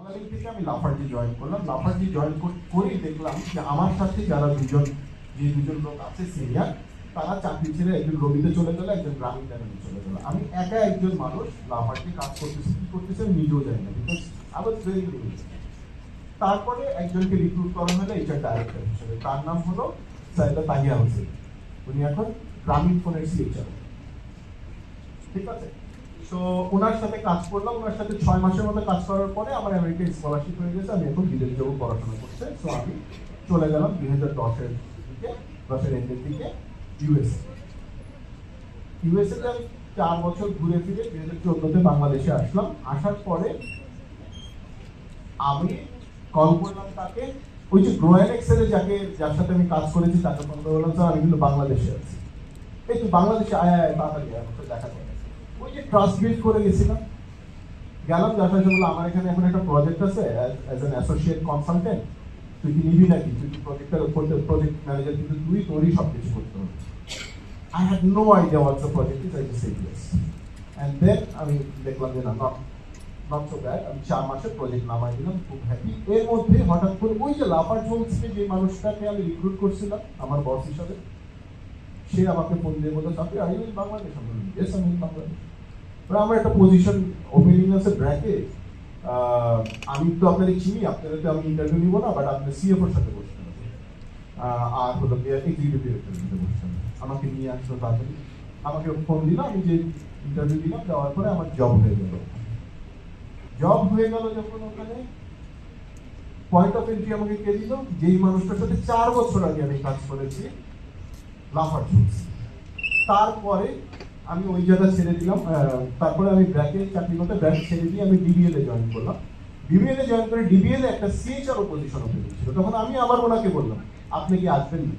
বাঙালি থেকে আমি লাফার্জি জয়েন করলাম। লাফার্জি জয়েন করেই দেখলাম যে আমার সাথে যারা দুজন লোক আছে সিনিয়র, তারা চাকরি ছেড়ে একজন রবিতে চলে গেল, একজন গ্রামীণ ব্যাংকে চলে গেল। আমি একা একজন মানুষ লাফার্জি কাজ করতেছি, কি করতেছি আমি নিজেও জানি না, because I was very limited. তারপরে একজনকে রিক্রুট করা হলো এইচআর ডাইরেক্টর হিসেবে, তার নাম হলো সাইদা তাহিয়া হোসেন। উনি এখন গ্রামীণ ফোনের সিএচআর, ঠিক আছে। তো ওনার সাথে কাজ করলাম, ওনার সাথে 6 মাসের মতো কাজ করার পরে আমার আমেরিকান স্কলারশিপ হয়ে গেছে, আমি এখন বিদেশ যাবো পড়াশোনা করতে। তো আমি চলে গেলাম 2010-এর দিকে, 10-এর এন্ডের দিকে ইউএসএ তে আমি 4 বছর ঘুরে ফিরে 2014-তে বাংলাদেশে আসলাম। আসার পরে আমি কল করলাম তাকে, ওই যে গ্রোয়েন এক্সেলে যার সাথে আমি কাজ করেছি তাকে ফোন করে বললাম, স্যার আমি কিন্তু বাংলাদেশে আছি, এই তুই বাংলাদেশে আয় আয় তাড়াতাড়ি আমাকে দেখা করে। ওই যে ট্রাস্ট বিল্ড করে গেছিলাম, গেলাম, দেখা যাচ্ছে বললো আমার এখানে এখন একটা প্রজেক্ট আছে অ্যাজ অ্যান অ্যাসোসিয়েট কনসালটেন্ট, তুই কি নিবি নাকি, তুই কি প্রজেক্ট ম্যানেজার, কিন্তু তোরই সব কিছু করতে হবে। I had no idea what the project is, I just said yes. And then আমি দেখলাম যে না, not so bad, আমি 4 মাসের প্রজেক্ট নামাই দিলাম, খুব হ্যাপি। এর মধ্যে হঠাৎ করে ওই যে লাফার্জ হোমসকে যে মানুষটাকে আমি রিক্রুট করছিলাম আমার বস হিসাবে, সে আমাকে ফোন দিয়ে বললো, আপনি আর ইউ ইন বাংলাদেশ? আমি বললাম ইয়েস, আমি ইন বাংলাদেশ। আমার একটা পজিশন ওপেনিং আছে ব্র্যাকে, আমি তো আপনাদের চিনি, আপনাদের তো আমি ইন্টারভিউ নিব না, বাট আপনার সিএফওর সাথে বসতে হবে, আর হলো এক্সিকিউটিভ ডিরেক্টরের সাথে বসতে হবে। আমাকে নিয়ে আসলো তাড়াতাড়ি, আমাকে ফোন দিল, আমি যে ইন্টারভিউ দিলাম, দেওয়ার পরে আমার জব হয়ে গেল। যখন ওখানে পয়েন্ট অফ এন্ট্রি আমাকে কে দিল, যেই মানুষটার সাথে 4 বছর আগে আমি কাজ করেছি, লাফার্জ হোমস। তারপরে আমি ওই জায়গা ছেড়ে দিলাম, তারপরে আমি ব্র্যাকে চাকরি করতে, ব্র্যাক ছেড়ে দিয়ে আমি ডিবিএল এ জয়েন করলাম। ডিবিএল এ জয়েন করে ডিবিএল এ একটা সিএচআর পজিশন ওপেন ছিল। তখন আমি আবার ওনাকে বললাম, আপনি কি আসবেন না?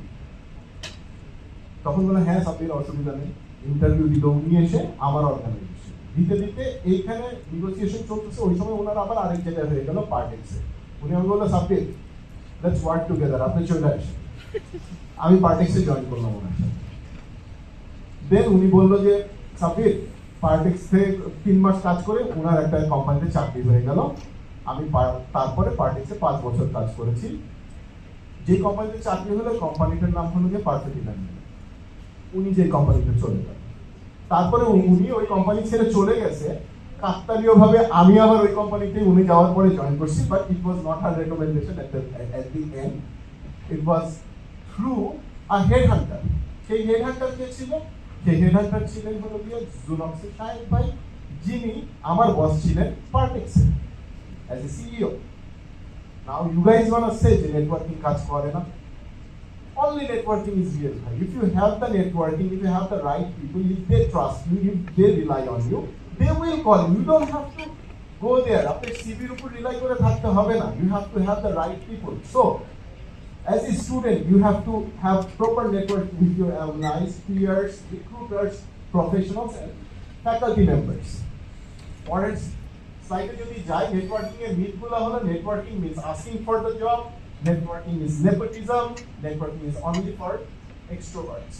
তখন বললাম হ্যাঁ সাব্বির, অসুবিধা নেই। ইন্টারভিউ দিল, উনি এসে আমার অর্গানাইজেশন দিতে দিতে এইখানে নেগোসিয়েশন চলতেছে। ওই সময় ওনার আবার আরেক জায়গায় হয়ে গেল পার্টেক্সে। উনি আমি বললো, সাব্বির লেটস ওয়ার্ক টুগেদার, আপনি চলে আসেন। আমি পার্টেক্সে জয়েন করলাম ওনার সাথে। দেন উনি বললো যে সাব্বির, পার্টেক্স থেকে 3 মাস কাজ করে ওনার একটা কোম্পানিতে চাকরি হয়ে গেল। আমি তারপরে পার্টেক্সে 5 বছর কাজ করেছি। যে কোম্পানিতে চাকরি হলো কোম্পানিটার নাম হলো যে পারফেক্ট ইভেন্ট। উনি যে কোম্পানিতে চলে গেল, তারপরে উনি ওই কোম্পানি ছেড়ে চলে গেছে, কাকতালীয় ভাবে আমি আবার ওই কোম্পানিতে উনি যাওয়ার পরে জয়েন করছি, but it was not her recommendation at the end, it was through a head Hunter. সেই হেড হান্টার কে ছিল? সেই হেড হান্টার ছিলেন হলো গিয়ে জুলক্সে সাহেব ভাই, যিনি আমার বস ছিলেন পার্টেক্সে as a CEO. Now you guys wanna say যে নেটওয়ার্কিং কাজ করে না? Only networking is real. If you have the networking, if you have the right people, if they trust you, if they rely on you, they will call you. You don't have to go there. After CV উপর rely করে থাকতে হবে না. You have to have the right people. So, as a student, you have to have proper networking with your alumni, peers, recruiters, professionals, and faculty members. Parents, সাইটে যদি যাই, networking এর মিথগুলো হলো, networking means asking for the job, networking is nepotism, networking is only for extroverts.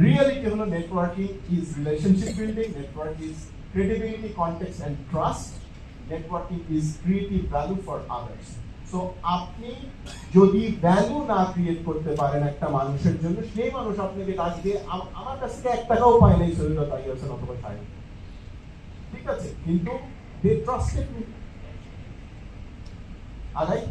Reality হলো networking is relationship building, network is credibility, context and trust, networking is creative value for others. So আপনি যদি value না create করতে পারেন একটা মানুষের জন্য, সেই মানুষ আপনাকে কাজ দিয়ে, আমার কাছ থেকে 1 টাকাও পায় নাই সৈয়দ তাহিয়া হোসেন অথবা সাহেব, ঠিক আছে, কিন্তু they trusted me. আগাই